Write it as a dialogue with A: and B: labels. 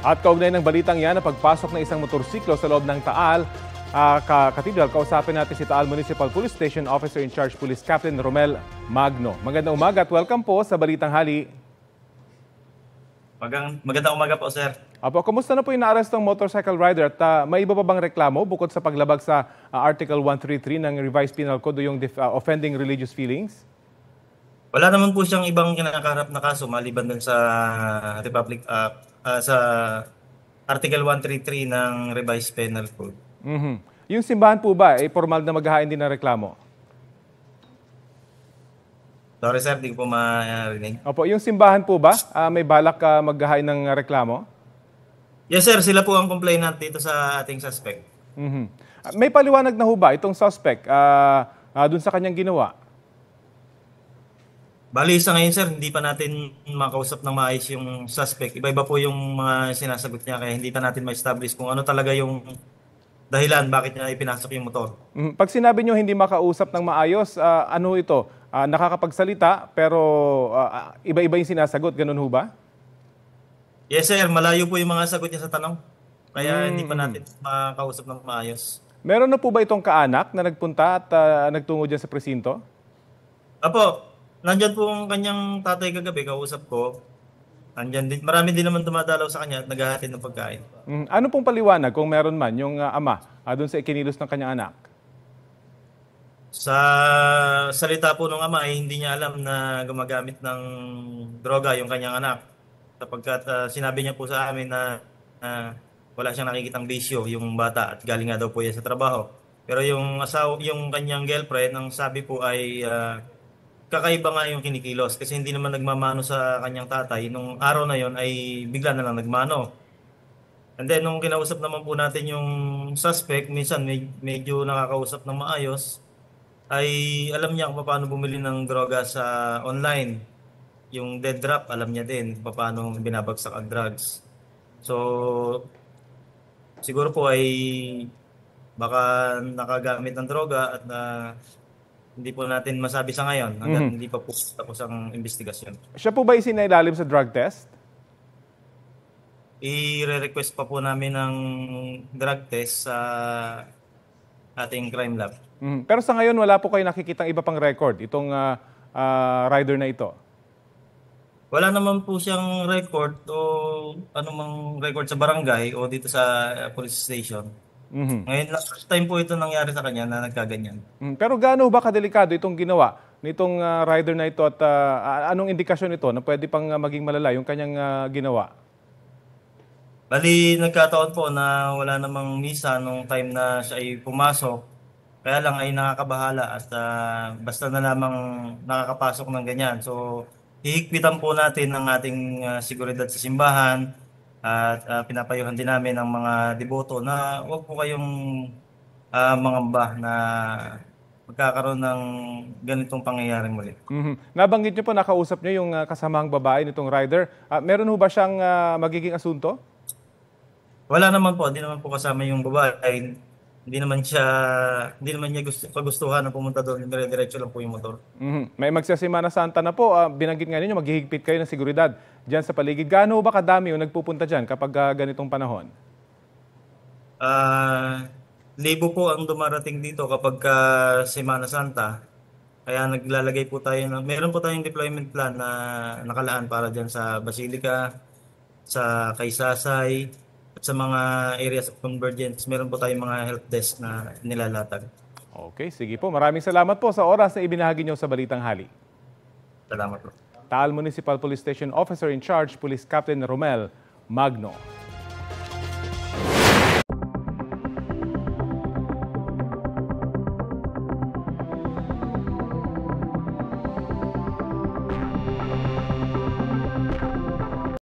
A: At kaugnay ng balitang yan na pagpasok ng isang motorsiklo sa loob ng Taal Cathedral, kausapin natin si Taal Municipal Police Station Officer in Charge Police Captain Romel Magno. Magandang umaga at welcome po sa Balitang Hali.
B: Magandang umaga po, sir.
A: Apo, kumusta na po yung naarestong motorcycle rider at may iba pa bang reklamo bukod sa paglabag sa Article 133 ng Revised Penal Code, yung offending religious feelings?
B: Wala naman po siyang ibang kinakaharap na kaso maliban dun sa sa Article 133 ng Revised Penal Code.
A: Yung simbahan po ba, formal na maghahain din ng reklamo?
B: Sorry, sir, di ko po marinig.
A: Opo, yung simbahan po ba, may balak maghahain ng reklamo?
B: Yes, sir, sila po ang complainant dito sa ating suspect.
A: May paliwanag na ho ba itong suspect dun sa kanyang ginawa?
B: Bali, sa ngayon, sir, hindi pa natin makausap ng maayos yung suspect. Iba-iba po yung mga sinasagot niya, kaya hindi pa natin ma-establish kung ano talaga yung dahilan bakit niya ipinasok yung motor.
A: Pag sinabi niyo hindi makausap ng maayos, ano ito? Nakakapagsalita pero iba-iba yung sinasagot, ganun ho ba?
B: Yes, sir, malayo po yung mga sagot niya sa tanong. Kaya hindi pa natin makausap ng maayos.
A: Meron na po ba itong kaanak na nagpunta at nagtungo dyan sa presinto?
B: Apo, nandyan po ang kanyang tatay kagabi, kausap ko. Nandyan din, marami din naman dumadalaw sa kanya at naghahatid ng pagkain.
A: Ano pong paliwanag kung meron man yung ama doon sa ikinilos ng kanyang anak?
B: Sa salita po ng ama ay hindi niya alam na gumagamit ng droga yung kanyang anak. Sapagkat sinabi niya po sa amin na wala siyang nakikitang bisyo yung bata at galing nga daw po yan sa trabaho. Pero yung yung kanyang girlfriend, ang sabi po ay kakaiba nga yung kinikilos kasi hindi naman nagmamano sa kanyang tatay. Nung araw na yon ay bigla na lang nagmano. And then nung kinausap naman po natin yung suspect, minsan medyo nakakausap ng maayos, ay alam niya kung paano bumili ng droga sa online. Yung dead drop, alam niya din paano binabagsak ang drugs. So siguro po ay baka nakagamit ng droga at hindi po natin masabi sa ngayon hanggang hindi pa po tapos ang investigasyon.
A: Siya po ba isinailalim sa drug test?
B: I-request pa po namin ng drug test sa ating crime lab.
A: Pero sa ngayon wala po kayo nakikitang iba pang record itong rider na ito?
B: Wala naman po siyang record o anumang record sa barangay o dito sa police station. Ngayon, last time po ito nangyari sa kanya na nagkaganyan.
A: Pero gaano ba kadelikado itong ginawa nitong rider na ito at anong indikasyon ito na pwede pang maging malala yung kanyang ginawa?
B: Bali, nagkataon po na wala namang misa nung time na siya ay pumasok. Kaya lang ay nakakabahala at basta na lamang nakakapasok ng ganyan. So, hihigpitan po natin ang ating seguridad sa simbahan. At pinapayuhan din namin ang mga deboto na huwag po kayong mangamba na magkakaroon ng ganitong pangyayari muli.
A: Nabanggit niyo po, nakausap niyo yung kasamang babae nitong rider. Meron ho ba siyang magiging asunto?
B: Wala naman po, hindi naman po kasama yung babae. Hindi naman niya kagustuhan na pumunta doon, dire-diretso lang po yung motor.
A: May magsasimana Santa na po, binanggit nga ninyo, maghihigpit kayo ng seguridad dyan sa paligid. Gaano ba kadami yung nagpupunta dyan kapag ganitong panahon?
B: Libo po ang dumarating dito kapag Semana Santa. Kaya naglalagay po tayo meron po tayong deployment plan na nakalaan para dyan sa Basilica, sa Kaysasay, at sa mga areas of convergence. Meron po tayong mga help desk na nilalatag.
A: Okay, sige po. Maraming salamat po sa oras na ibinahagi niyo sa Balitang Hali.
B: Salamat po.
A: Taal Municipal Police Station Officer in Charge, Police Captain Romel Magno.